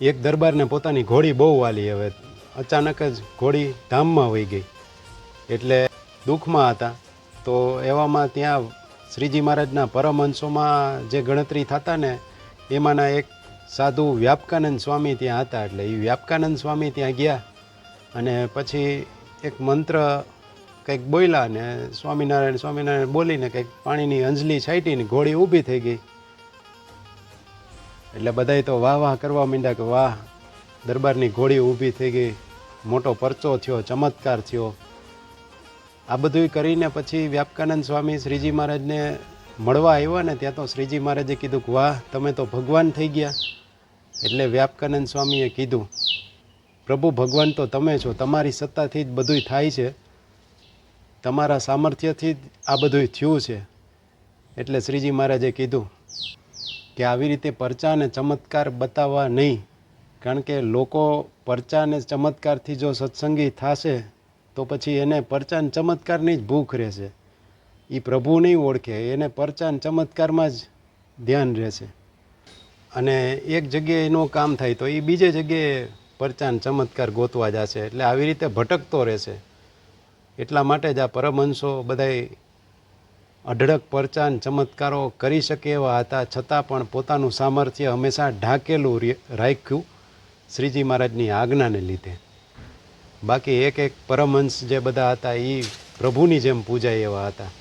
એક દરબારને પોતાની ઘોડી બહુ વાલી. હવે અચાનક જ ઘોડી ધામમાં વહી ગઈ એટલે દુઃખમાં હતા. તો એવામાં ત્યાં શ્રીજી મહારાજના પરમહંસોમાં જે ગણતરી થતા ને એમાંના એક સાધુ વ્યાપકાનંદ સ્વામી ત્યાં હતા. એટલે એ વ્યાપકાનંદ સ્વામી ત્યાં ગયા અને પછી એક મંત્ર કંઈક બોલ્યા ને સ્વામિનારાયણ સ્વામિનારાયણ બોલીને કંઈક પાણીની અંજલી છાંટીને ઘોડી ઊભી થઈ ગઈ. એટલે બધાય તો વાહ વાહ કરવા માંડ્યા કે વાહ, દરબારની ઘોડી ઊભી થઈ ગઈ, મોટો પરચો થયો, ચમત્કાર થયો. આ બધું કરીને પછી વ્યાપકાનંદ સ્વામી શ્રીજી મહારાજને મળવા આવ્યા ને ત્યાં તો શ્રીજી મહારાજે કીધું કે વાહ, તમે તો ભગવાન થઈ ગયા. એટલે વ્યાપકાનંદ સ્વામીએ કીધું, પ્રભુ ભગવાન તો તમે છો, તમારી સત્તાથી જ બધું થાય છે, તમારા સામર્થ્યથી જ આ બધું થયું છે. એટલે શ્રીજી મહારાજે કીધું કે આવી રીતે પરચા અને ચમત્કાર બતાવવા નહીં, કારણ કે લોકો પરચા અને ચમત્કારથી જો સત્સંગી થશે તો પછી એને પરચા અને ચમત્કારની જ ભૂખ રહેશે. એ પ્રભુ નહીં ઓળખે, એને પરચા અને ચમત્કારમાં જ ધ્યાન રહેશે. અને એક જગ્યાએ એનું કામ થાય તો એ બીજે જગ્યાએ પરચા અને ચમત્કાર ગોતવા જશે. એટલે આવી રીતે ભટકતો રહેશે. એટલા માટે જ આ પરમહંસો બધાય અઢળક પરચા અને ચમત્કારો કરી શકે એવા હતા, છતાં પણ પોતાનું સામર્થ્ય હંમેશા ઢાંકેલું રાખ્યું શ્રીજી મહારાજની આજ્ઞાને લીધે. બાકી એક એક પરમહંસ જે બધા હતા એ પ્રભુની જેમ પૂજાય એવા હતા.